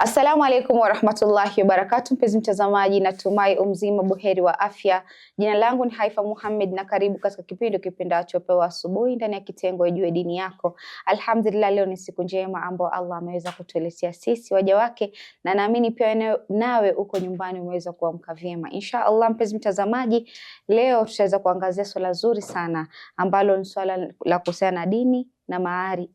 Assalamu alaikum warahmatullahi wabarakatuh. Mpenzi mtazamaji, natumai umzima buheri wa afya. Jina langu ni Haifa Muhammad na karibu katika kipindi kipendacho Pewa Asubuhi ndani ya kitengo Ijue Dini Yako. Alhamdulillah, leo ni siku njema ambayo Allah ameweza kutuletea sisi waja wake, na naamini pia nawe uko nyumbani umeweza kuamka vyema. Insha Allah, mpenzi mtazamaji, leo tutaweza kuangazia swala zuri sana ambalo ni swala la kuhusiana na dini na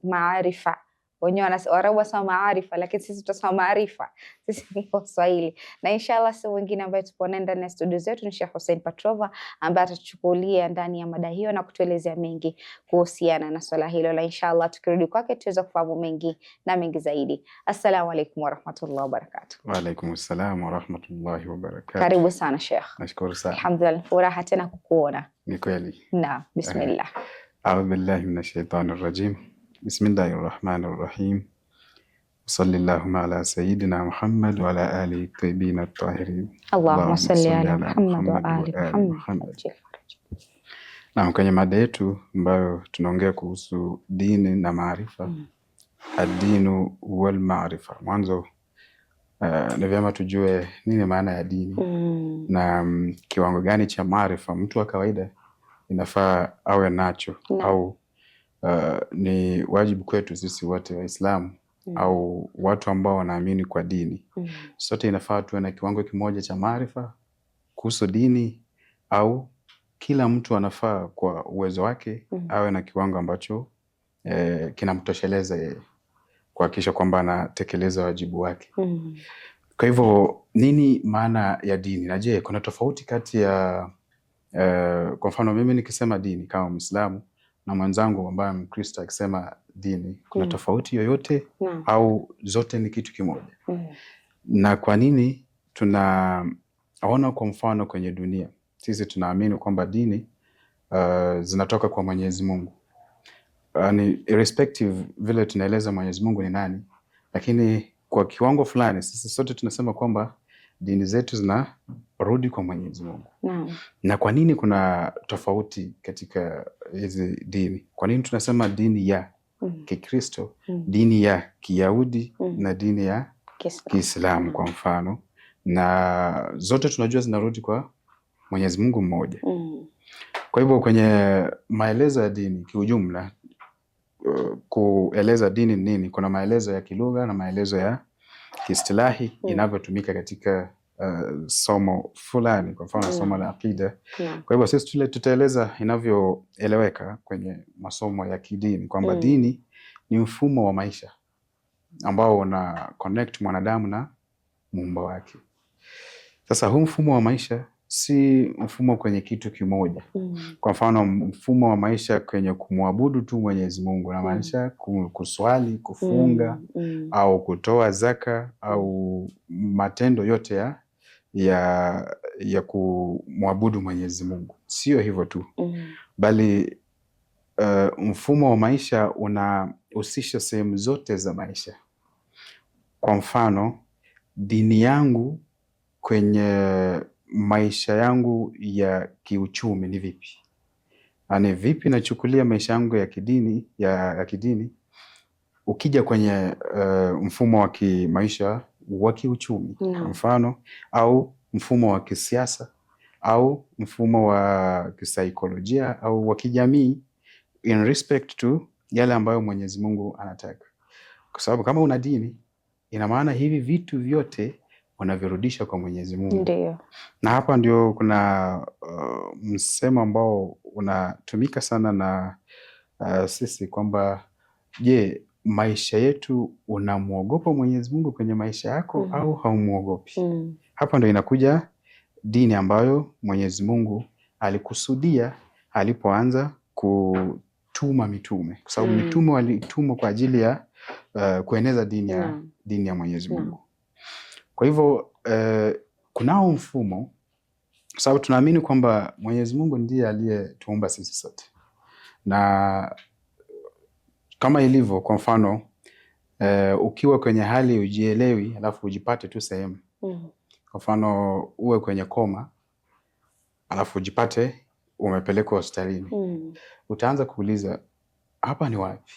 maarifa. Wenyewe Waarabu wasema maarifa, lakini sisi tutasema maarifa. Sisi ni Waswahili. Na inshallah si mwingine ambaye tupo naye ndani ya studio zetu ni Sheikh Hussein Patrova, ambaye atatuchukulia ndani ya mada hiyo na kutuelezea mengi kuhusiana na swala hilo. Na inshallah tukirudi kwake tuweza kufahamu mengi na mengi zaidi. Assalamu alaikum warahmatullahi wabarakatuh. Wa alaikum assalam warahmatullahi wabarakatuh. Karibu sana Sheikh. Nashukuru sana. Alhamdulillah, furaha tena kukuona. Ni kweli. Naam, bismillah. A'udhu billahi minash shaitanir rajim. Bismillahirrahmanirrahim. Sallallahu ala sayyidina Muhammad wa ala alihi tayyibin at-tahirin. Allahumma salli ala Muhammad wa ali Muhammad. Na kwenye mada yetu ambayo tunaongea kuhusu dini na maarifa, ad-dinu wal maarifa. Mwanzo ni vyema tujue nini maana ya dini na kiwango gani cha maarifa mtu wa kawaida inafaa awe nacho au ni wajibu kwetu sisi wote Waislamu au watu ambao wanaamini kwa dini. Sote inafaa tuwe na kiwango kimoja cha maarifa kuhusu dini, au kila mtu anafaa kwa uwezo wake awe na kiwango ambacho kinamtosheleza yeye kuhakikisha kwamba anatekeleza wajibu wake. Kwa hivyo nini maana ya dini? Na je, kuna tofauti kati ya kwa mfano mimi nikisema dini kama Muislamu na mwenzangu ambaye Mkristo akisema dini, kuna tofauti yoyote au zote ni kitu kimoja? Na kwa nini tunaona kwa mfano kwenye dunia sisi tunaamini kwamba dini zinatoka kwa Mwenyezi Mungu, yani irrespective vile tunaeleza Mwenyezi Mungu ni nani, lakini kwa kiwango fulani sisi sote tunasema kwamba dini zetu zinarudi kwa Mwenyezi Mungu. Na kwa nini kuna tofauti katika hizi dini? Kwa nini tunasema dini ya Kikristo, dini ya Kiyahudi na dini ya Kiislamu kwa mfano, na zote tunajua zinarudi kwa Mwenyezi Mungu mmoja? Kwa hivyo kwenye maelezo ya dini kiujumla, kueleza dini nini, kuna maelezo ya kilugha na maelezo ya kiistilahi inavyotumika katika somo fulani, kwa mfano somo la akida. Kwa hivyo sisi tutaeleza inavyoeleweka kwenye masomo ya kidini kwamba dini ni mfumo wa maisha ambao una connect mwanadamu na muumba wake. Sasa huu mfumo wa maisha si mfumo kwenye kitu kimoja. Kwa mfano mfumo wa maisha kwenye kumwabudu tu Mwenyezi Mungu, na maanisha kuswali, kufunga au kutoa zaka au matendo yote ya kumwabudu Mwenyezi Mungu. Sio hivyo tu, bali mfumo wa maisha unahusisha sehemu zote za maisha. Kwa mfano dini yangu kwenye maisha yangu ya kiuchumi ni vipi? Yaani vipi nachukulia maisha yangu ya kidini ya kidini ukija kwenye mfumo wa kimaisha wa kiuchumi kwa mfano, au mfumo wa kisiasa au mfumo wa kisaikolojia au wa kijamii, in respect to yale ambayo Mwenyezi Mungu anataka. Kwa sababu kama una dini, ina maana hivi vitu vyote unavirudisha kwa Mwenyezi Mungu. Ndiyo. Na hapa ndio kuna msemo ambao unatumika sana na sisi kwamba, je, maisha yetu unamuogopa Mwenyezi Mungu kwenye maisha yako au haumuogopi? Hapa ndio inakuja dini ambayo Mwenyezi Mungu alikusudia alipoanza kutuma mitume, kwa sababu mitume walitumwa kwa ajili ya kueneza dini ya Mwenyezi Mungu. Kwa hivyo kunao mfumo, kwa sababu tunaamini kwamba Mwenyezi Mungu ndiye aliyetuumba sisi sote, na kama ilivyo kwa mfano ukiwa kwenye hali ujielewi alafu ujipate tu sehemu, kwa mfano uwe kwenye koma alafu ujipate umepelekwa hospitalini, utaanza kuuliza hapa ni wapi?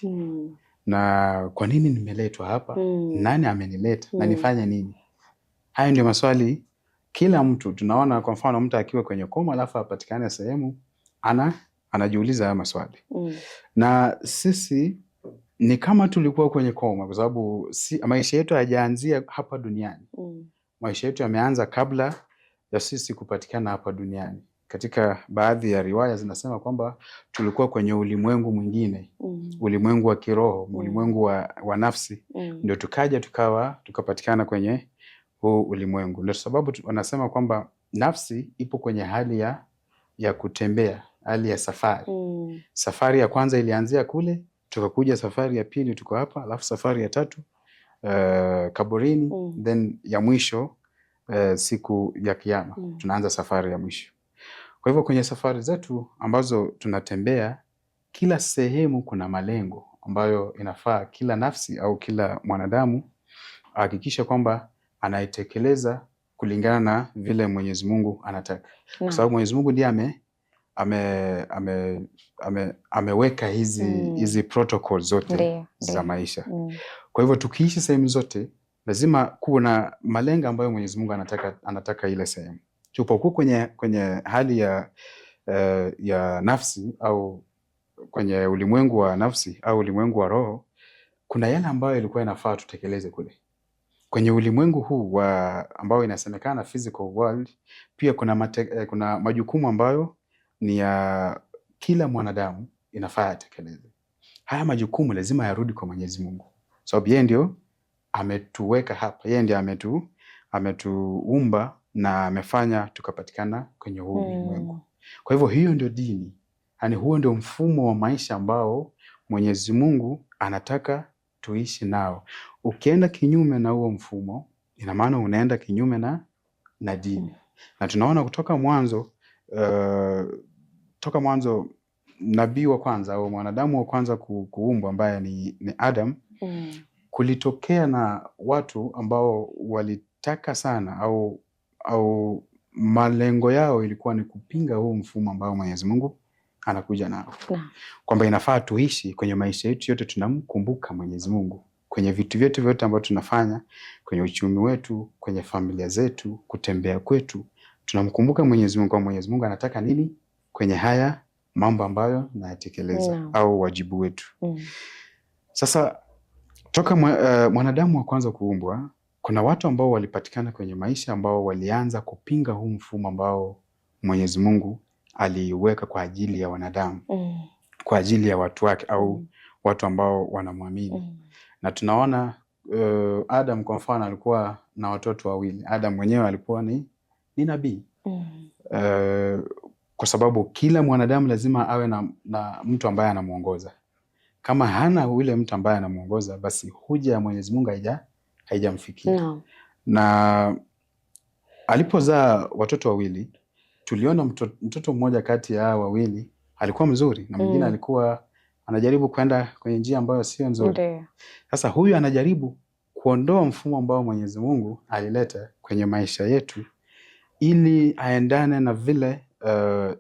na kwa nini nimeletwa hapa? Nani amenileta? Na nifanye nini? Haya ndio maswali kila mtu tunaona. Kwa mfano mtu akiwa kwenye koma alafu apatikane sehemu anajiuliza haya maswali. Na sisi ni kama tulikuwa kwenye koma, kwa sababu maisha yetu hayajaanzia hapa duniani. Maisha yetu yameanza kabla ya sisi kupatikana hapa duniani. Katika baadhi ya riwaya zinasema kwamba tulikuwa kwenye ulimwengu mwingine, ulimwengu wa kiroho, ulimwengu wa nafsi, ndio tukaja tukapatikana kwenye huu ulimwengu. Ndio sababu wanasema kwamba nafsi ipo kwenye hali ya kutembea, hali ya safari. Safari ya kwanza ilianzia kule, tukakuja safari ya pili tuko hapa, alafu safari ya tatu kaburini, then ya mwisho siku ya Kiyama tunaanza safari ya mwisho. Kwa hivyo kwenye safari zetu ambazo tunatembea, kila sehemu kuna malengo ambayo inafaa kila nafsi au kila mwanadamu ahakikisha kwamba anaitekeleza kulingana na vile Mwenyezi Mungu anataka. Kwa sababu Mwenyezi Mungu ndiye ameweka hizi protocol zote za maisha. Kwa hivyo tukiishi sehemu zote lazima kuwa malengo ambayo Mwenyezi Mungu anataka ile sehemu. Tupokuwa kwenye hali ya nafsi au kwenye ulimwengu wa nafsi au ulimwengu wa roho, kuna yale ambayo ilikuwa inafaa tutekeleze kule. Kwenye ulimwengu huu ambao inasemekana physical world, pia kuna majukumu ambayo ni ya kila mwanadamu inafaa atekeleze. Haya majukumu lazima yarudi kwa Mwenyezi Mungu. Sababu yeye ndio ametuweka hapa, yeye ndio ametuumba na amefanya tukapatikana kwenye huu ulimwengu. Kwa hivyo hiyo ndio dini. Yaani huo ndio mfumo wa maisha ambao Mwenyezi Mungu anataka tuishi nao. Ukienda kinyume na huo mfumo, ina maana unaenda kinyume na dini. Na tunaona kutoka mwanzo nabii wa kwanza au mwanadamu wa kwanza kuumbwa ambaye ni Adam, kulitokea na watu ambao walitaka sana au malengo yao ilikuwa ni kupinga huu mfumo ambao Mwenyezi Mungu anakuja nao. Kwamba inafaa tuishi kwenye maisha yetu yote tunamkumbuka Mwenyezi Mungu. Kwenye vitu vyetu vyote ambavyo tunafanya, kwenye uchumi wetu, kwenye familia zetu, kutembea kwetu, tunamkumbuka Mwenyezi Mungu. Kwa Mwenyezi Mungu anataka nini kwenye haya mambo ambayo nayatekeleza au wajibu wetu. Sasa toka mwanadamu wa kwanza kuumbwa, kuna watu ambao walipatikana kwenye maisha ambao walianza kupinga huu mfumo ambao Mwenyezi Mungu aliweka kwa ajili ya wanadamu, kwa ajili ya watu wake au watu ambao wanamwamini. Na tunaona Adam kwa mfano alikuwa na watoto wawili. Adam mwenyewe alikuwa ni nabii. Kwa sababu kila mwanadamu lazima awe na mtu ambaye anamuongoza. Kama hana yule mtu ambaye anamuongoza, basi huja ya Mwenyezi Mungu haijamfikia. Na alipozaa watoto wawili, tuliona mtoto mmoja kati ya wawili alikuwa mzuri na mwingine alikuwa anajaribu kwenda kwenye njia ambayo sio nzuri. Sasa huyu anajaribu kuondoa mfumo ambao Mwenyezi Mungu alileta kwenye maisha yetu ili aendane na vile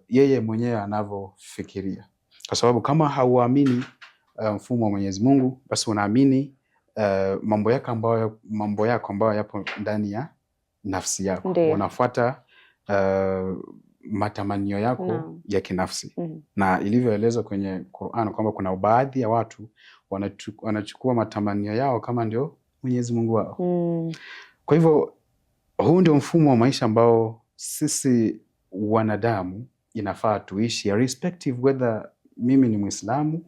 yeye mwenyewe anavyofikiria. Kwa sababu kama hauamini mfumo wa Mwenyezi Mungu, basi unaamini mambo yako ambayo yapo ndani ya nafsi yako. Unafuata matamanio yako ya kinafsi. Na ilivyoelezwa kwenye Qur'an kwamba kuna baadhi ya watu wanachukua matamanio yao kama ndio Mwenyezi Mungu wao. Kwa hivyo huu ndio mfumo wa maisha ambao sisi wanadamu inafaa tuishi, irrespective whether mimi ni Muislamu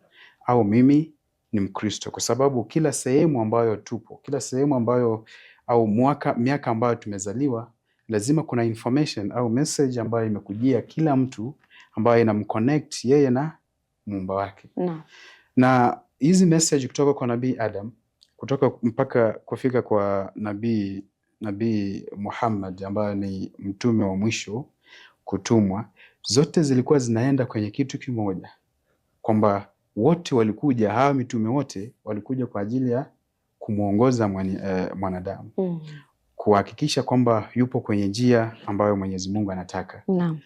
au mimi ni Mkristo, kwa sababu kila sehemu ambayo tupo, kila sehemu ambayo au miaka ambayo tumezaliwa, lazima kuna information au message ambayo imekujia kila mtu ambayo inamconnect yeye na Muumba wake. Na hizi message kutoka kwa Nabii Adam mpaka kufika kwa Nabii Muhammad ambaye ni mtume wa mwisho kutumwa, zote zilikuwa zinaenda kwenye kitu kimoja, kwamba wote walikuja, hawa mitume wote walikuja kwa ajili ya kumuongoza mwanadamu, kuhakikisha kwamba yupo kwenye njia ambayo Mwenyezi Mungu anataka.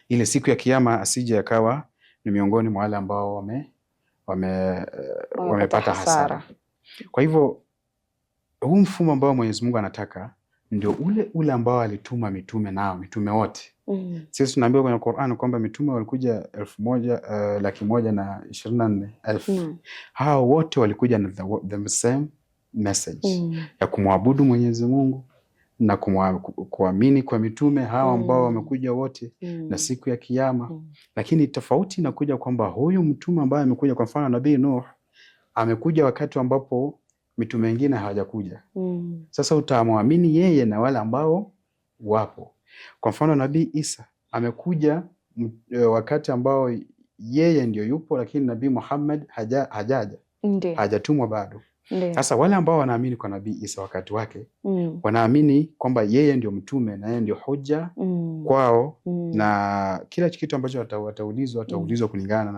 Ile siku ya Kiyama asije akawa ni miongoni mwa wale ambao wamepata hasara. Kwa hivyo huu mfumo ambao Mwenyezi Mungu anataka ndio ule ambao alituma mitume nao, mitume wote. Sisi tunaambiwa kwenye Qur'an kwamba mitume walikuja 1,124,000. Hao wote walikuja na the same message ya kumwabudu Mwenyezi Mungu na kuamini kwa mitume hao ambao wamekuja wote na siku ya Kiyama. Lakini tofauti inakuja kwamba huyu mtume ambaye amekuja, kwa mfano Nabii Nuh amekuja wakati ambapo mitume wengine hawajakuja. Sasa utamwamini yeye na wale ambao wapo. Kwa mfano Nabii Isa amekuja wakati ambao yeye ndio yupo, lakini Nabii Muhammad hajaja, hajatumwa bado. Sasa wale ambao wanaamini kwa Nabii Isa wakati wake wanaamini kwamba yeye ndio mtume na yeye ndio hoja kwao, na kila kitu ambacho wataulizwa kulingana na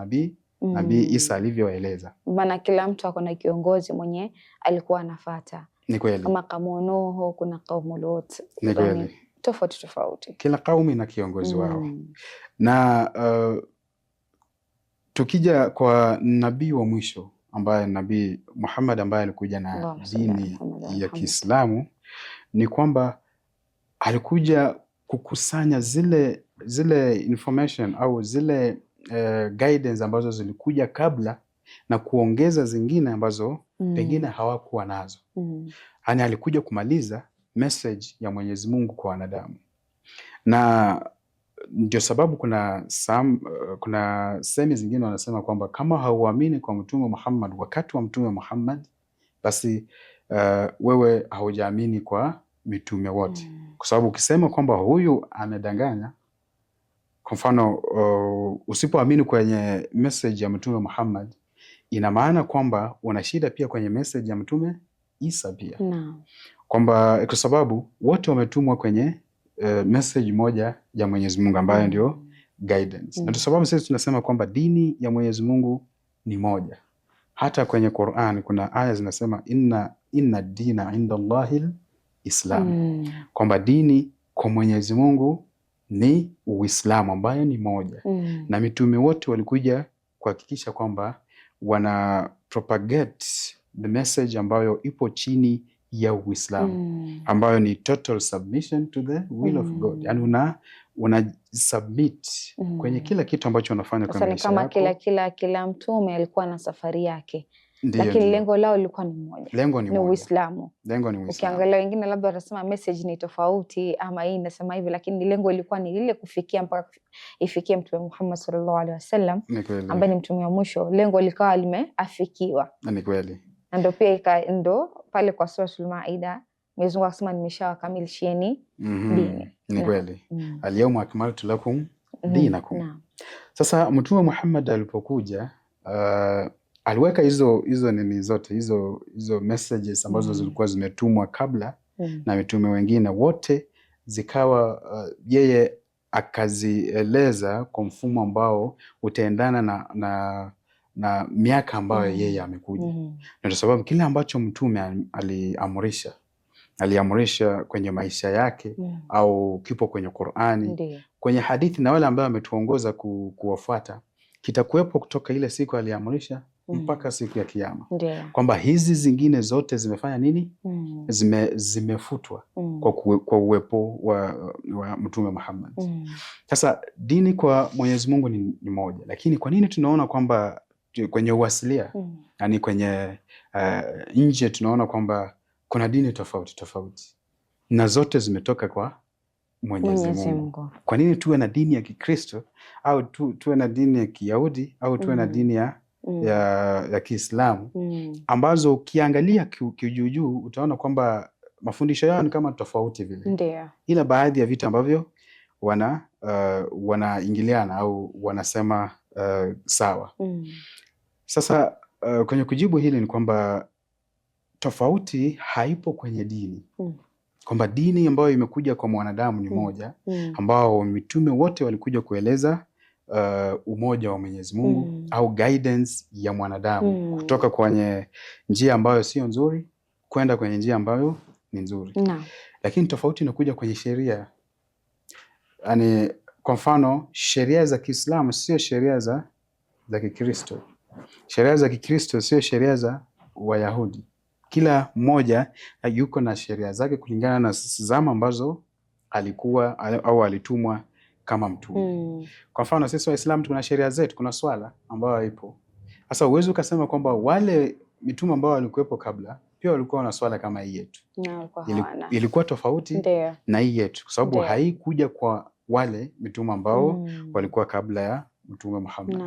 Nabii Isa alivyoeleza. Maana kila mtu ako na kiongozi mwenye alikuwa anafuata. Ni kweli. Kama kaumu Nuh, kuna kaumu Lot. Ni kweli. Tofauti. Kila kaumu ina kiongozi wao. Na tukija kwa nabii wa mwisho ambaye Nabii Muhammad ambaye alikuja na dini ya Kiislamu, ni kwamba alikuja kukusanya zile information au zile guidance ambazo zilikuja kabla na kuongeza zingine ambazo pengine hawakuwa nazo. Yaani alikuja kumaliza message ya Mwenyezi Mungu kwa wanadamu. Na ndio sababu kuna sehemu zingine wanasema kwamba kama hauamini kwa Mtume Muhammad wakati wa Mtume Muhammad, basi wewe haujaamini kwa mitume wote. Kwa sababu ukisema kwamba huyu amedanganya, kwa mfano usipoamini kwenye message ya Mtume Muhammad, ina maana kwamba una shida pia kwenye message ya Mtume Isa pia. Kwamba kwa sababu wote wametumwa kwenye message moja ya Mwenyezi Mungu ambayo ndio guidance. Na kwa sababu sisi tunasema kwamba dini ya Mwenyezi Mungu ni moja. Hata kwenye Qur'an kuna aya zinasema inna dina inda Allahil Islam. Kwamba dini kwa Mwenyezi Mungu ni Uislamu ambayo ni moja. Na mitume wote walikuja kuhakikisha kwamba wana propagate the message ambayo ipo chini ya Uislamu, ambayo ni total submission to the will of God. Yani una submit kwenye kila kitu ambacho unafanya kwa maisha yako. Kama kila mtume alikuwa na safari yake. Lakini lengo lao lilikuwa ni moja. Lengo ni Uislamu. Lengo ni Uislamu. Ukiangalia wengine labda watasema message ni tofauti ama hii inasema hivi, lakini lengo lilikuwa ni ile kufikia mpaka ifikie Mtume Muhammad sallallahu alaihi wasallam ambaye ni mtume wa mwisho. Lengo likawa limeafikiwa. Ni kweli. Na ndio pia ndo pale kwa Suratul Maida Mwenyezi Mungu akasema nimeshawakamilishieni dini. Ni kweli. Al-yawma akmaltu lakum dinakum. Sasa Mtume Muhammad alipokuja aliweka hizo nini zote hizo messages ambazo zilikuwa zimetumwa kabla na mitume wengine wote, zikawa yeye akazieleza kwa mfumo ambao utaendana na miaka ambayo yeye amekuja. Na kwa sababu kile ambacho mtume aliamrisha kwenye maisha yake au kipo kwenye Qur'ani, kwenye hadithi na wale ambao ametuongoza kuwafuata, kitakuwepo kutoka ile siku aliamrisha mpaka siku ya Kiyama. Kwamba hizi zingine zote zimefanya nini? Zimefutwa kwa uwepo wa Mtume Muhammad. Sasa dini kwa Mwenyezi Mungu ni moja, lakini kwa nini tunaona kwamba kwenye uasilia yani kwenye nje tunaona kwamba kuna dini tofauti na zote zimetoka kwa Mwenyezi Mungu? Kwa nini tuwe na dini ya Kikristo au tuwe na dini ya Kiyahudi au tuwe na dini ya Kiislamu ambazo ukiangalia kijuujuu utaona kwamba mafundisho yao ni kama tofauti vile. Ila baadhi ya vitu ambavyo wanaingiliana au wanasema sawa. Sasa kwenye kujibu hili ni kwamba tofauti haipo kwenye dini. Kwamba dini ambayo imekuja kwa mwanadamu ni moja, ambao mitume wote walikuja kueleza umoja wa Mwenyezi Mungu au guidance ya mwanadamu kutoka kwenye njia ambayo sio nzuri kwenda kwenye njia ambayo ni nzuri. Lakini tofauti inakuja kwenye sheria. Yani kwa mfano sheria za Kiislamu sio sheria za Kikristo. Sheria za Kikristo sio sheria za Wayahudi. kila mmoja yuko na sheria zake kulingana na zama ambazo alikuwa au alitumwa kama mtume. Kwa mfano sisi Waislamu tuna sheria zetu, kuna swala ambayo ipo. Sasa uwezo ukasema kwamba wale mitume ambao walikuwepo kabla pia walikuwa na swala kama hii yetu. Ilikuwa tofauti na hii yetu kwa sababu haikuja kwa wale mitume ambao walikuwa kabla ya Mtume Muhammad.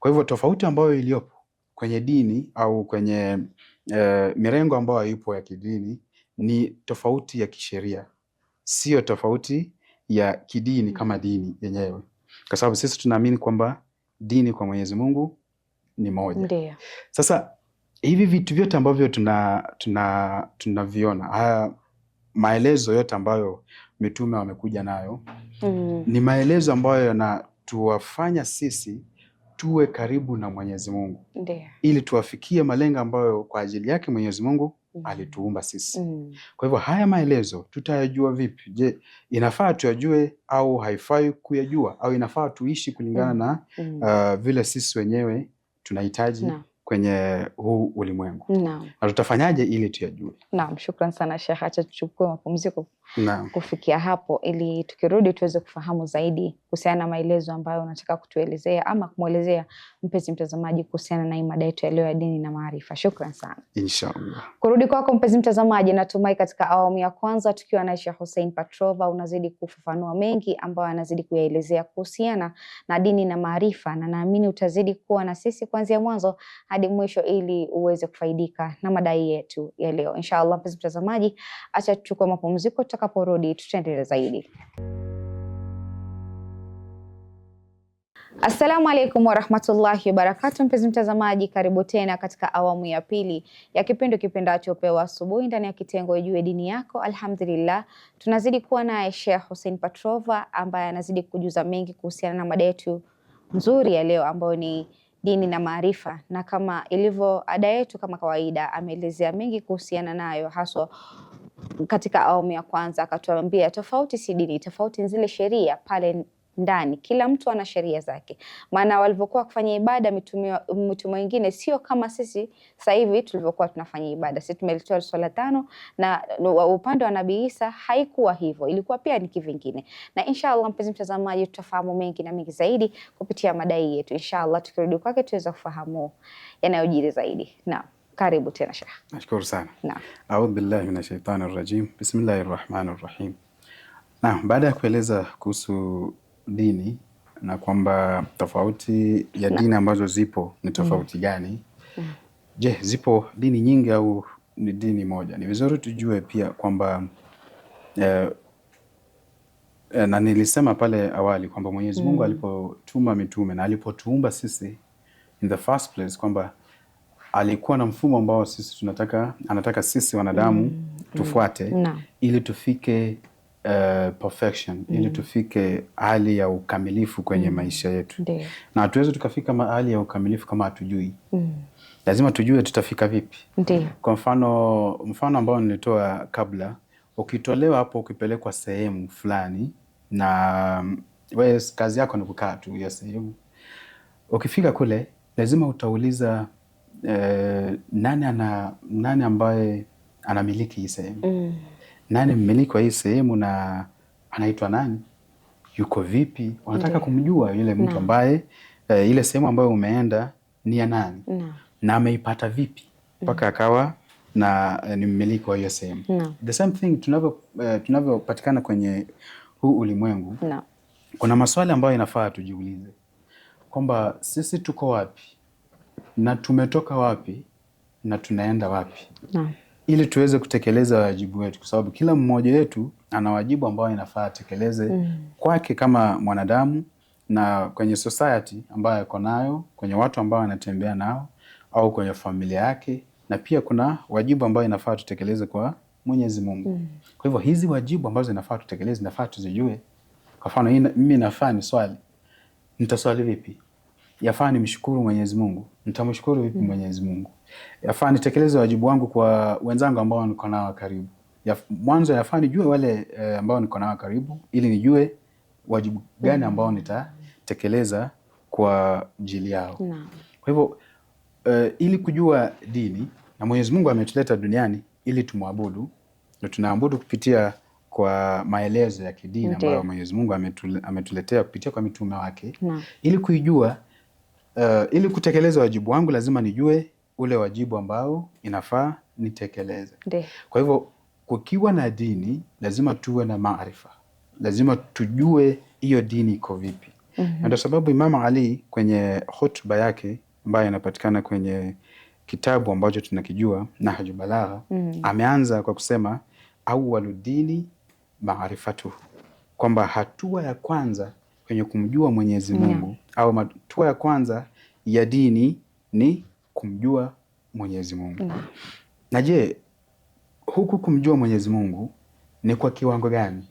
Kwa hivyo tofauti ambayo iliyopo kwenye dini au kwenye mirengo ambayo ipo ya kidini ni tofauti ya kisheria, sio tofauti ya kidini kama dini yenyewe, kwa sababu sisi tunaamini kwamba dini kwa Mwenyezi Mungu ni moja. Ndiyo. Sasa hivi vitu vyote ambavyo tunaviona, haya maelezo yote ambayo mitume wamekuja nayo ni maelezo ambayo yanatuwafanya sisi tuwe karibu na Mwenyezi Mungu. Ndiyo. Ili tuwafikie malengo ambayo kwa ajili yake Mwenyezi Mungu alituumba sisi. Kwa hivyo haya maelezo tutayajua vipi? Je, inafaa tuyajue au haifai kuyajua, au inafaa tuishi kulingana na vile sisi wenyewe tunahitaji kwenye huu ulimwengu? Na tutafanyaje ili tuyajue? Naam, shukrani sana Sheikh. Acha tuchukue mapumziko kufikia hapo ili tukirudi tuweze kufahamu zaidi kuhusiana na maelezo ambayo unataka kutuelezea ama kumwelezea mpenzi mtazamaji kuhusiana na mada yetu ya leo ya dini na maarifa. Shukrani sana. Inshallah. Kurudi kwako mpenzi mtazamaji, natumai katika awamu ya kwanza tukiwa na Sheikh Hussein Patrova unazidi kufafanua mengi ambayo anazidi kuyaelezea kuhusiana na dini na maarifa, na naamini utazidi kuwa na sisi kuanzia mwanzo hadi mwisho ili uweze kufaidika na madai yetu ya leo. Inshallah mpenzi mtazamaji, acha tuchukue mapumziko, tutakaporudi tutaendelea zaidi. Assalamu alaikum warahmatullahi wabarakatuh. Mpenzi mtazamaji, karibu tena katika awamu ya pili ya kipindi kipendacho Pewa Asubuhi ndani ya kitengo Ijue Dini Yako. Alhamdulillah, tunazidi kuwa naye Sheikh Hussein Patrova ambaye anazidi kujuza mengi kuhusiana na mada yetu nzuri ya leo ambayo ni dini na maarifa, na kama ilivyo ada yetu kama kawaida ameelezea mengi kuhusiana nayo, haswa katika awamu ya kwanza akatuambia tofauti si dini, tofauti ni zile sheria pale ndani. Kila mtu ana sheria zake, maana walivyokuwa kufanya ibada mitume wengine sio kama sisi sasa hivi tulivyokuwa tunafanya ibada. Sisi tumelitoa swala 5 na upande wa Nabii Isa haikuwa hivyo, ilikuwa pia ni kivingine. Na inshallah mpenzi mtazamaji, tutafahamu mengi na mengi zaidi kupitia madai yetu. Inshallah tukirudi kwake tuweza kufahamu yanayojiri zaidi. Naam, karibu tena Sheikh. Nashukuru sana. Naam. A'udhu billahi minash shaitani rajim. Bismillahir rahmanir rahim. Naam, baada ya kueleza kuhusu dini na kwamba tofauti ya dini ambazo zipo ni tofauti gani? Je, zipo dini nyingi au ni dini moja? Ni vizuri tujue pia kwamba na nilisema pale awali kwamba Mwenyezi Mungu alipotuma mitume na alipotuumba sisi in the first place kwamba alikuwa na mfumo ambao sisi anataka sisi wanadamu tufuate ili tufike perfection, ili tufike hali ya ukamilifu kwenye maisha yetu. Na hatuwezi tukafika hali ya ukamilifu kama hatujui. Lazima tujue tutafika vipi. Kwa mfano ambao nilitoa kabla, ukitolewa hapo ukipelekwa sehemu fulani na wewe kazi yako ni kukaa tu hiyo sehemu, ukifika kule lazima utauliza nani ambaye anamiliki hii sehemu? Nani mmiliki wa hii sehemu na anaitwa nani? Yuko vipi? Wanataka kumjua yule mtu ambaye ile sehemu ambayo umeenda ni ya nani na ameipata vipi mpaka akawa na ni mmiliki wa hiyo sehemu. The same thing tunavyopatikana kwenye huu ulimwengu. Kuna maswali ambayo inafaa tujiulize kwamba sisi tuko wapi na tumetoka wapi na tunaenda wapi, ili tuweze kutekeleza wajibu wetu, kwa sababu kila mmoja wetu ana wajibu ambao inafaa atekeleze kwake kama mwanadamu na kwenye society ambayo yuko nayo, kwenye watu ambao anatembea nao au kwenye familia yake, na pia kuna wajibu ambao inafaa tutekeleze kwa Mwenyezi Mungu. Kwa hivyo hizi wajibu ambazo inafaa tutekeleze inafaa tuzijue. Kwa mfano mimi nafaa ni swali, nitaswali vipi? Yafaa nimshukuru Mwenyezi Mungu, nitamshukuru vipi Mwenyezi Mungu? Yafaa nitekeleze wajibu wangu kwa wenzangu ambao niko nao karibu. Mwanzo yafaa nijue wale ambao niko nao karibu ili nijue wajibu gani ambao nitatekeleza kwa ajili yao. Kwa hivyo ili kujua dini na Mwenyezi Mungu ametuleta duniani ili tumwabudu, na tunaabudu kupitia kwa maelezo ya kidini ambayo Mwenyezi Mungu ametuletea kupitia kwa mitume wake. Ili kuijua, ili kutekeleza wajibu wangu lazima nijue ule wajibu ambao inafaa nitekeleze. Kwa hivyo kukiwa na dini lazima tuwe na maarifa, lazima tujue hiyo dini iko vipi. Na ndio sababu Imam Ali kwenye hotuba yake ambayo inapatikana kwenye kitabu ambacho tunakijua Nahju Balagha, ameanza kwa kusema awwalu dini maarifatuhu, kwamba hatua ya kwanza kwenye kumjua Mwenyezi Mungu au hatua ya kwanza ya dini ni kumjua Mwenyezi Mungu. Na je, huku kumjua Mwenyezi Mungu ni kwa kiwango gani?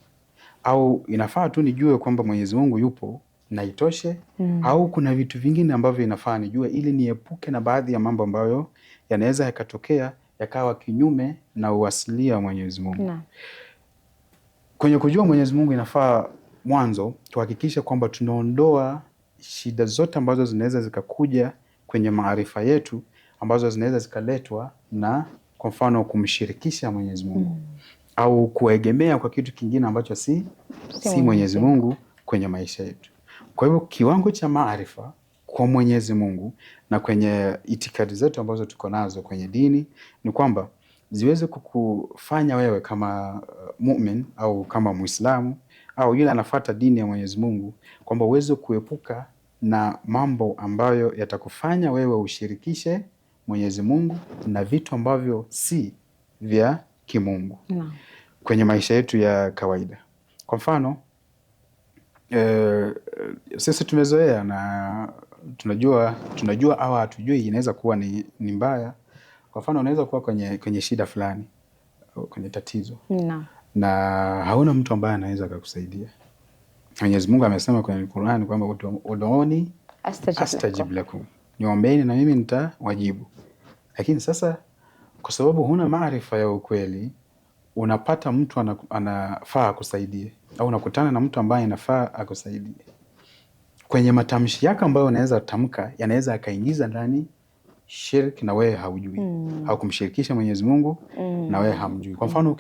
Au inafaa tu nijue kwamba Mwenyezi Mungu yupo na itoshe? Au kuna vitu vingine ambavyo inafaa nijue ili niepuke na baadhi ya mambo ambayo yanaweza yakatokea yakawa kinyume na uasilia wa Mwenyezi Mungu? Kwenye kujua Mwenyezi Mungu inafaa mwanzo tuhakikishe kwamba tunaondoa shida zote ambazo zinaweza zikakuja kwenye maarifa yetu, ambazo zinaweza zikaletwa na kwa mfano kumshirikisha Mwenyezi Mungu au kuegemea kwa kitu kingine ambacho si Mwenyezi Mungu kwenye maisha yetu. Kwa hivyo kiwango cha maarifa kwa Mwenyezi Mungu na kwenye itikadi zetu ambazo tuko nazo kwenye dini ni kwamba ziweze kukufanya wewe kama mu'min au kama Muislamu au yule anafuata dini ya Mwenyezi Mungu, kwamba uweze kuepuka na mambo ambayo yatakufanya wewe ushirikishe Mwenyezi Mungu na vitu ambavyo si vya kimungu kwenye maisha yetu ya kawaida. Kwa mfano sisi tumezoea na tunajua au hatujui, inaweza kuwa ni mbaya. Kwa mfano unaweza kuwa kwenye shida fulani, kwenye tatizo na hauna mtu ambaye anaweza kukusaidia. Mwenyezi Mungu amesema kwenye Qur'an kwamba ud'uni astajib lakum, niombeeni na mimi nitawajibu. Lakini sasa kwa sababu huna maarifa ya ukweli, unapata mtu anafaa akusaidie au unakutana na mtu ambaye anafaa akusaidie, kwenye matamshi yake ambayo unaweza tamka yanaweza akaingiza ndani shirki na wewe haujui, au kumshirikisha Mwenyezi Mungu na wewe hamjui. Kwa mfano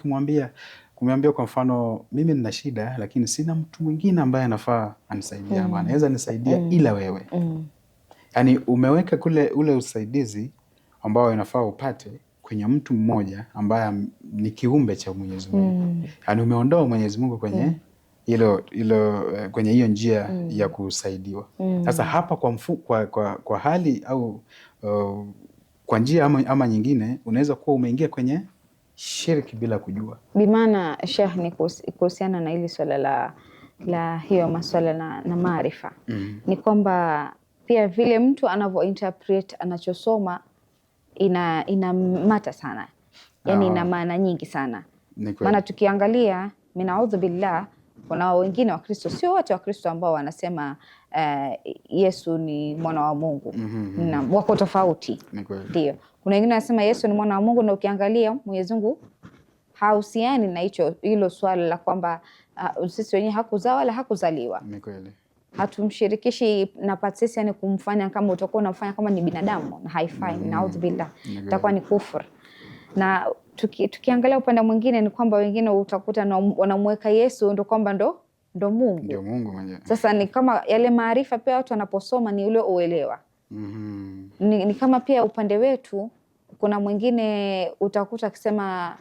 kumwambia kwa mfano mimi nina shida lakini sina mtu mwingine ambaye anafaa anisaidia ama anaweza nisaidia ila wewe. Yaani umeweka ule usaidizi ambao inafaa upate kwenye mtu mmoja ambaye ni kiumbe cha Mwenyezi Mungu. Yaani umeondoa Mwenyezi Mungu kwenye kwenye hiyo njia ya kusaidiwa. Sasa hapa kwa hali au kwa njia ama nyingine unaweza kuwa umeingia kwenye shirki bila kujua. Bimaana Sheikh, ni kuhusiana na hili swala la hiyo maswala na maarifa, ni kwamba pia vile mtu anavyo interpret anachosoma ina mata sana, yani ina maana nyingi sana. Maana tukiangalia minaudhu billah, kuna wengine wa Kristo, sio wote wa Kristo, ambao wanasema Yesu ni mwana wa Mungu. Na wako tofauti. Ndio. Kuna wengine wanasema Yesu ni mwana wa Mungu, na ukiangalia Mwenyezi Mungu hausiani na hilo swala la kwamba sisi wenyewe hakuzaa wala hakuzaliwa. Ni kweli. Hatumshirikishi na patsisi, yani kumfanya kama utakuwa unamfanya kama ni binadamu, na haifai. Naudhu billah, itakuwa ni kufur. Na tukiangalia upande mwingine ni kwamba wengine utakuta wanamweka Yesu ndo kwamba ndo Mungu. Ndio Mungu mwenyewe. Sasa ni kama yale maarifa pia watu wanaposoma ni ule uelewa. Ni kama pia upande wetu kuna mwingine utakuta akisema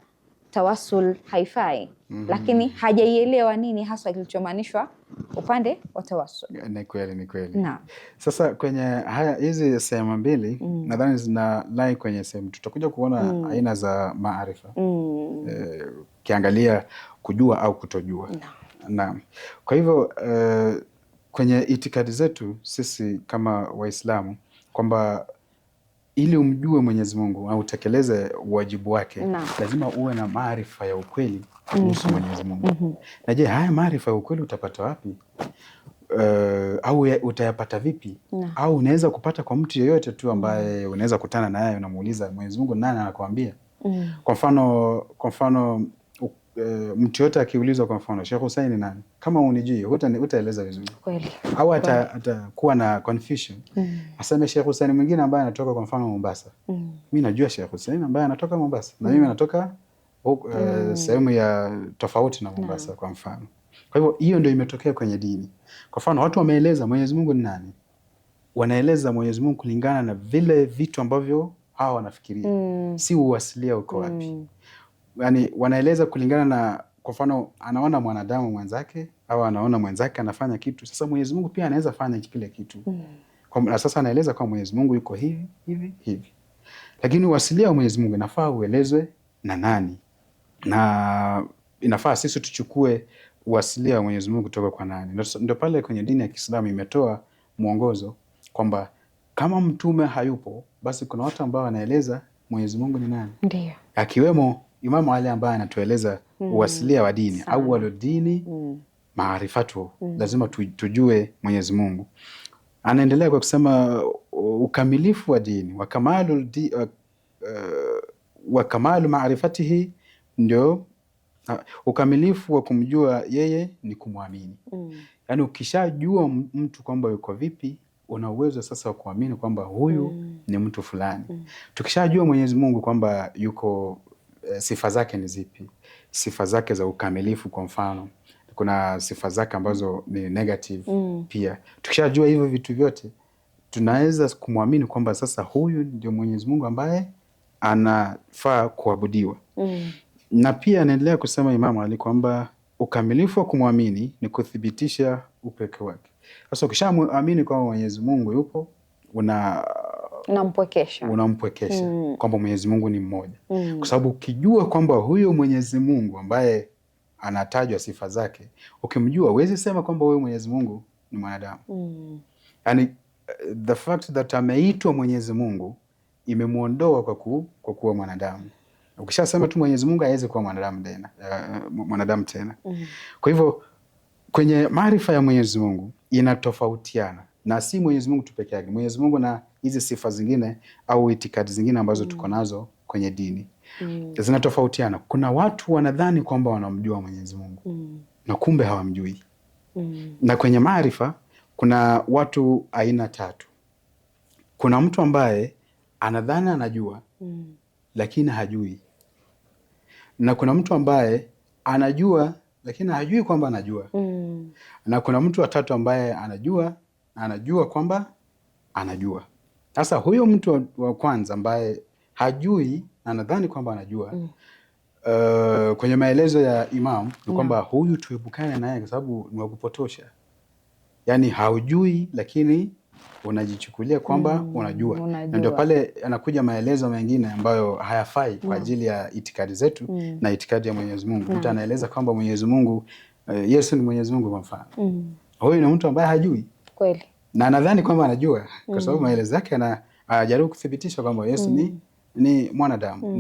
tawassul haifai, lakini hajaielewa nini hasa kilichomaanishwa upande wa tawassul. Ni kweli. Naam. Sasa kwenye hizi sehemu mbili nadhani zinalai kwenye sehemu tutakuja kuona aina za maarifa. Kiangalia kujua au kutojua. Naam. Kwa hivyo kwenye itikadi zetu sisi kama Waislamu kwamba ili umjue Mwenyezi Mungu au utekeleze wajibu wake lazima uwe na maarifa ya ukweli kuhusu Mwenyezi Mungu. Na je, haya maarifa ya ukweli utapata wapi? Au utayapata vipi? Au unaweza kupata kwa mtu yeyote tu ambaye unaweza kutana naye unamuuliza Mwenyezi Mungu nani, anakuambia. Kwa mfano mtu yote akiulizwa kwa mfano Sheikh Hussein ni nani, kama unijui utaeleza vizuri kweli, au atakuwa na confusion aseme Sheikh Hussein mwingine ambaye anatoka kwa mfano Mombasa. Mimi najua Sheikh Hussein ambaye anatoka Mombasa na mimi natoka sehemu ya tofauti na Mombasa kwa mfano. Kwa hivyo hiyo ndio imetokea kwenye dini. Kwa mfano watu wameeleza Mwenyezi Mungu ni nani, wanaeleza Mwenyezi Mungu kulingana na vile vitu ambavyo hawa wanafikiria, si uwasilia uko wapi. Yani wanaeleza kulingana na, kwa mfano anaona mwanadamu mwenzake au anaona mwenzake anafanya kitu, sasa Mwenyezi Mungu pia anaweza fanya kile kitu. Na sasa anaeleza kwa Mwenyezi Mungu yuko hivi hivi hivi. Lakini uwasilia wa Mwenyezi Mungu inafaa uelezwe na nani, na inafaa sisi tuchukue uwasilia wa Mwenyezi Mungu kutoka kwa nani. Ndio pale kwenye dini ya Kiislamu imetoa mwongozo kwamba kama mtume hayupo, basi kuna watu ambao wanaeleza Mwenyezi Mungu ni nani. Ndio. Akiwemo Imamu Ali ambaye anatueleza uwasilia wa dini, awwalu dini maarifatu, lazima tujue Mwenyezi Mungu. Anaendelea kwa kusema ukamilifu wa dini wa kamalu maarifatihi, ndio ukamilifu wa kumjua yeye ni kumwamini. Yani ukishajua mtu kwamba yuko vipi, una uwezo sasa wa kuamini kwamba huyu ni mtu fulani. Tukishajua Mwenyezi Mungu kwamba yuko, sifa zake ni zipi, sifa zake za ukamilifu, kwa mfano kuna sifa zake ambazo ni negative pia. Tukishajua hivyo vitu vyote, tunaweza kumwamini kwamba sasa huyu ndio Mwenyezi Mungu ambaye anafaa kuabudiwa. Na pia anaendelea kusema Imamu Ali kwamba ukamilifu wa kumwamini ni kuthibitisha upeke wake. Sasa ukishaamini kwamba Mwenyezi Mungu yupo, unampwekesha kwamba Mwenyezi Mungu ni mmoja. Kwa sababu ukijua kwamba huyo Mwenyezi Mungu ambaye anatajwa sifa zake, ukimjua huwezi sema kwamba huyo Mwenyezi Mungu ni mwanadamu. Yani the fact that ameitwa Mwenyezi Mungu imemuondoa kwa kuwa mwanadamu. Ukishasema tu Mwenyezi Mungu hawezi kuwa mwanadamu tena. Kwa hivyo kwenye maarifa ya Mwenyezi Mungu inatofautiana, na si Mwenyezi Mungu tu peke yake. Mwenyezi Mungu na hizi sifa zingine au itikadi zingine ambazo tuko nazo kwenye dini zinatofautiana. Kuna watu wanadhani kwamba wanamjua Mwenyezi Mungu na kumbe hawamjui. Na kwenye maarifa kuna watu aina tatu. Kuna mtu ambaye anadhani anajua lakini hajui, na kuna mtu ambaye anajua lakini hajui kwamba anajua, na kuna mtu wa tatu ambaye anajua kwamba anajua. Sasa huyo mtu wa kwanza ambaye hajui na anadhani kwamba anajua, kwenye maelezo ya Imam ni kwamba huyu tuepukane naye kwa sababu ni wa kupotosha. Yani haujui lakini unajichukulia kwamba unajua. Na ndio pale anakuja maelezo mengine ambayo hayafai kwa ajili ya itikadi zetu na itikadi ya Mwenyezi Mungu. Mtu anaeleza kwamba Mwenyezi Mungu, Yesu ni Mwenyezi Mungu kwa mfano. Huyu ni mtu ambaye hajui kweli na anadhani kwamba anajua, kwa sababu maelezo yake anajaribu kuthibitisha kwamba Yesu ni mwanadamu,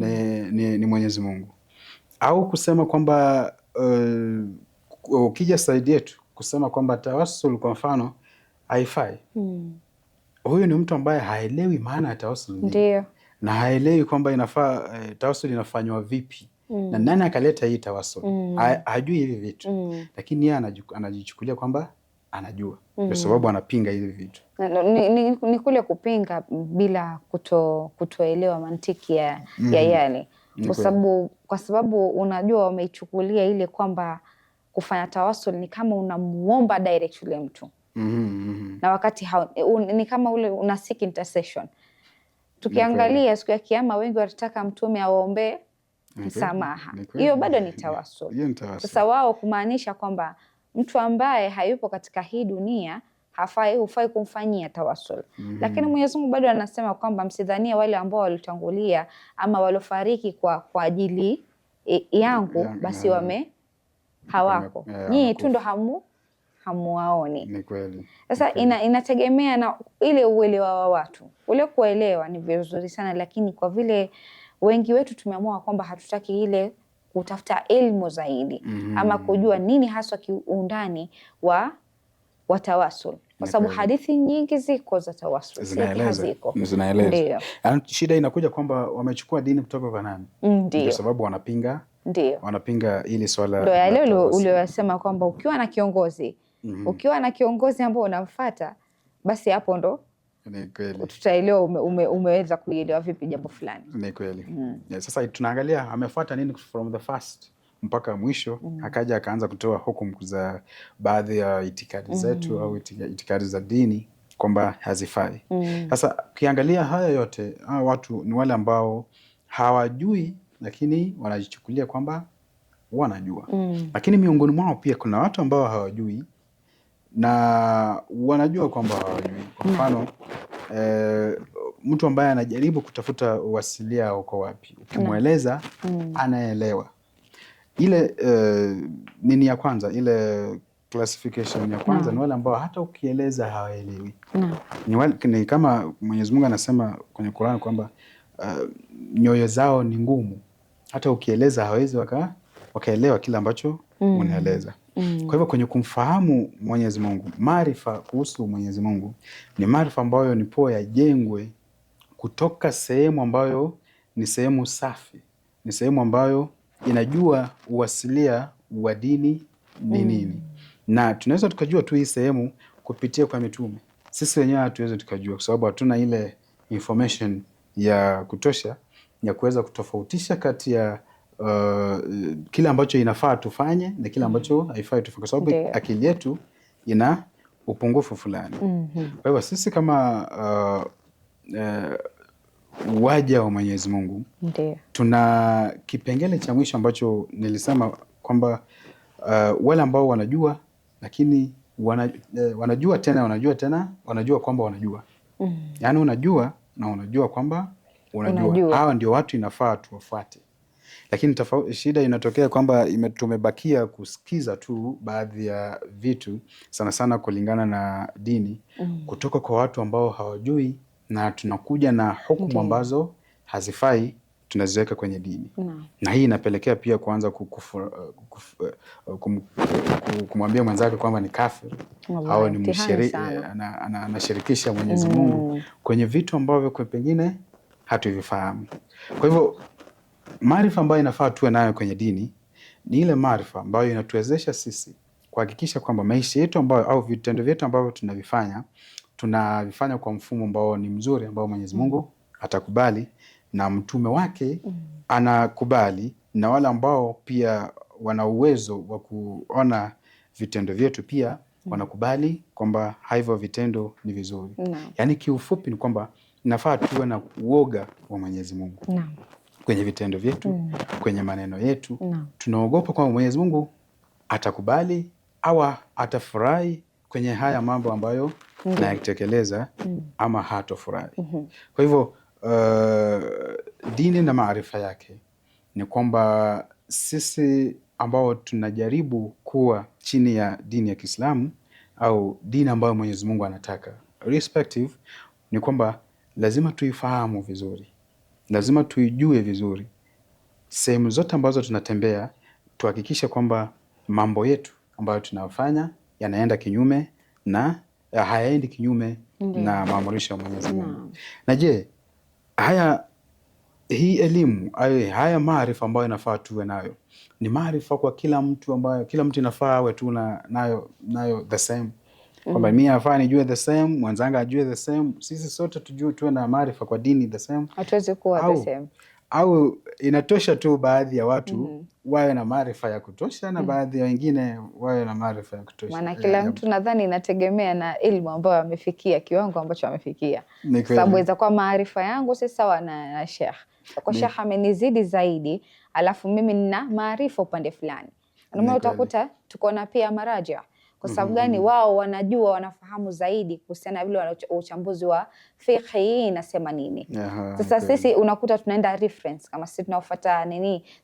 ni Mwenyezi Mungu. Au kusema kwamba ukija saidi yetu kusema kwamba tawassul kwa mfano haifai. Huyu ni mtu ambaye haelewi maana ya tawassul. Ndio. Na haelewi kwamba inafaa tawassul inafanywa vipi. Na nani akaleta hii tawassul. Hajui hivi vitu. Lakini yeye anajichukulia kwamba anajua. Kwa sababu anapinga hivi vitu. Ni kule kupinga bila kutoelewa mantiki ya yale. Kwa sababu unajua wameichukulia ile kwamba kufanya tawassul ni kama unamuomba direct yule mtu. Na wakati ni kama ule una seek intercession. Tukiangalia siku ya Kiyama wengi watataka mtume awaombee msamaha. Hiyo bado ni tawassul. Sasa wao kumaanisha kwamba mtu ambaye hayupo katika hii dunia hufai kumfanyia tawassul. Lakini Mwenyezi Mungu bado anasema kwamba msidhania wale ambao walitangulia ama walofariki kwa ajili yangu basi hawako. Nyinyi tu ndo hamuwaoni. Ni kweli. Sasa inategemea na ile uelewa wa watu. Ule kuelewa ni vizuri sana, lakini kwa vile wengi wetu tumeamua kwamba hatutaki ile kutafuta elimu zaidi ama kujua nini haswa kiundani wa tawassul, kwa sababu hadithi nyingi ziko za tawassul, zinaeleza. Shida inakuja kwamba wamechukua dini kutoka kwa nani? Ndio sababu wanapinga Ndio. Wanapinga ili swala. Ndio yale uliyosema kwamba ukiwa na kiongozi ukiwa na kiongozi ambao unamfuata, basi hapo ndo ni kweli tutaelewa umeweza kuelewa vipi jambo fulani. Ni kweli. Yeah, sasa tunaangalia amefuata nini from the first mpaka mwisho. Akaja akaanza kutoa hukumu za baadhi ya itikadi zetu au itikadi za dini kwamba hazifai. Sasa ukiangalia haya yote, hawa watu ni wale ambao hawajui lakini wanajichukulia kwamba wanajua. Lakini miongoni mwao pia kuna watu ambao hawajui na wanajua kwamba hawajui. Kwa mfano mtu ambaye anajaribu kutafuta uwasilia uko wapi, ukimweleza anaelewa. Ile nini ya kwanza, ile classification ya kwanza ni wale ambao hata ukieleza hawaelewi. Ni kama Mwenyezi Mungu anasema kwenye Qur'an kwamba nyoyo zao ni ngumu, hata ukieleza hawezi wakaelewa kile ambacho unaeleza. Kwa hivyo kwenye kumfahamu Mwenyezi Mungu, maarifa kuhusu Mwenyezi Mungu ni maarifa ambayo ni poa yajengwe kutoka sehemu ambayo ni sehemu safi, ni sehemu ambayo inajua uwasilia wa dini ni nini. Na tunaweza tukajua tu hii sehemu kupitia kwa mitume. Sisi wenyewe hatuwezi tukajua kwa sababu hatuna ile information ya kutosha ya kuweza kutofautisha kati ya kile ambacho inafaa tufanye na kile ambacho haifai tufanye, kwa sababu akili yetu ina upungufu fulani. Kwa hivyo sisi kama waja wa Mwenyezi Mungu tuna kipengele cha mwisho ambacho nilisema kwamba wale ambao wanajua lakini wanajua tena wanajua kwamba wanajua. Yaani unajua na unajua kwamba unajua. Hawa ndio watu inafaa tuwafuate. Lakini shida inatokea kwamba tumebakia kusikiza tu baadhi ya vitu sana sana kulingana na dini kutoka kwa watu ambao hawajui, na tunakuja na hukumu ambazo hazifai tunaziweka kwenye dini. Na hii inapelekea pia kuanza kumwambia mwenzake kwamba ni kafir au ni mshiriki, anashirikisha Mwenyezi Mungu kwenye vitu ambavyo kwa pengine hatuvifahamu. Kwa hivyo maarifa ambayo inafaa tuwe nayo kwenye dini ni ile maarifa ambayo inatuwezesha sisi kuhakikisha kwamba maisha yetu ambayo au vitendo vyetu ambavyo tunavifanya kwa mfumo ambao ni mzuri, ambao Mwenyezi Mungu atakubali na mtume wake anakubali, na wale ambao pia wana uwezo wa kuona vitendo vyetu pia wanakubali kwamba hivyo vitendo ni vizuri. Yaani kiufupi ni kwamba inafaa tuwe na uoga wa Mwenyezi Mungu kwenye vitendo vyetu, kwenye maneno yetu. Tunaogopa kwamba Mwenyezi Mungu atakubali au atafurahi kwenye haya mambo ambayo nayatekeleza ama hatofurahi. Kwa hivyo dini na maarifa yake ni kwamba sisi ambao tunajaribu kuwa chini ya dini ya Kiislamu au dini ambayo Mwenyezi Mungu anataka respective, ni kwamba lazima tuifahamu vizuri, lazima tuijue vizuri. Sehemu zote ambazo tunatembea tuhakikishe kwamba mambo yetu ambayo tunafanya yanaenda kinyume na hayaendi kinyume na maamrisho ya Mwenyezi Mungu. Na je, hii elimu haya maarifa ambayo inafaa tuwe nayo ni maarifa kwa kila mtu, ambayo kila mtu inafaa awe tu nayo the same, kwamba mimi nafaa nijue the same, mwenzangu ajue the same, sisi sote tuwe na maarifa kwa dini the same? Hatuwezi kuwa the same. Au inatosha tu baadhi ya watu wawe na maarifa ya kutosha na baadhi ya wengine wawe na maarifa ya kutosha? Maana kila mtu nadhani inategemea na elimu ambayo amefikia, kiwango ambacho amefikia. Sababu inaweza kuwa maarifa yangu si sawa na Sheikh. Kwa Sheikh amenizidi zaidi, alafu mimi nina maarifa upande fulani. Ndio utakuta tuko na pia maraja. Kwa sababu gani? Wao wanajua, wanafahamu zaidi kuhusiana vile uchambuzi wa fiqh inasema nini. Sasa sisi unakuta tunaenda reference, kama sisi tunaofuata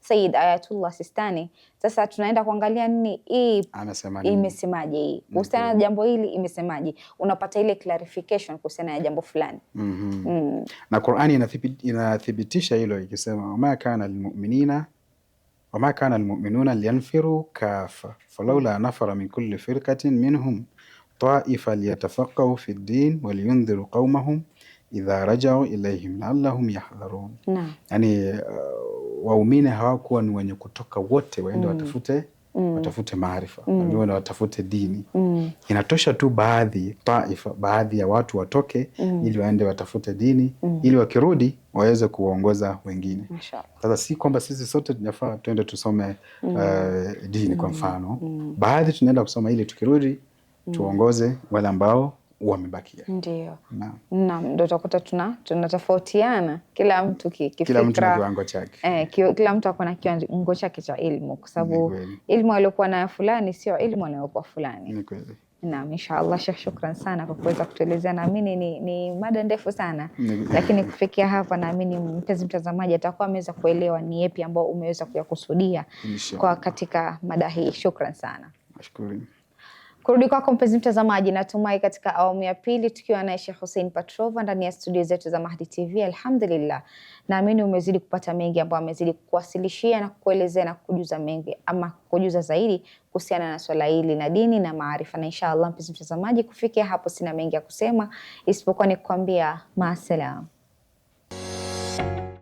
Sayyid Ayatullah Sistani, sasa tunaenda kuangalia nini hii imesemaje, hii kuhusiana na jambo hili imesemaje, unapata ile clarification kuhusiana na jambo fulani. Na Qur'ani inathibitisha hilo ikisema wama kana almu'minuna liyanfiru kafa falawla nafara min kulli firqatin minhum ta'ifa liyatafaqahu fi ddin waliyundhiru qaumahum idha rajau ilaihim la'allahum yahdharun. Naam. Yani waumini hawakuwa ni wenye kutoka wote waende watafute maarifa, waende watafute dini. Inatosha tu baadhi ya watu watoke ili waende watafute dini ili wakirudi waweze kuongoza wengine. Sasa si kwamba sisi sote tunafaa tuende tusome dini kwa mfano. Baadhi tunaenda kusoma ili tukirudi tuongoze wale ambao wamebakia. Ndio. Naam, ndio utakuta tunatofautiana kila mtu kifikra. Kila mtu na kiwango chake. Kila mtu ako na kiwango chake cha elimu, kwa sababu elimu aliyokuwa nayo fulani sio elimu aliyokuwa fulani. Ni kweli. Naam, inshallah Sheikh, shukran sana kwa kuweza kutuelezea. Naamini ni mada ndefu sana, lakini kufikia hapa naamini mpenzi mtazamaji atakuwa ameweza kuelewa ni yapi ambao umeweza kuyakusudia kwa katika mada hii. Shukran sana. Nashukuru. Kurudi kwako mpenzi mtazamaji, natumai katika awamu ya pili tukiwa na Sheikh Hussein Patrova ndani ya studio zetu za Mahdi TV. Alhamdulillah, naamini umezidi kupata mengi ambayo amezidi kuwasilishia na kuelezea na kujuza mengi ama kujuza zaidi kuhusiana na swala hili na dini na maarifa. Na inshallah mpenzi mtazamaji, kufikia hapo sina mengi ya kusema isipokuwa ni kukwambia maasalam.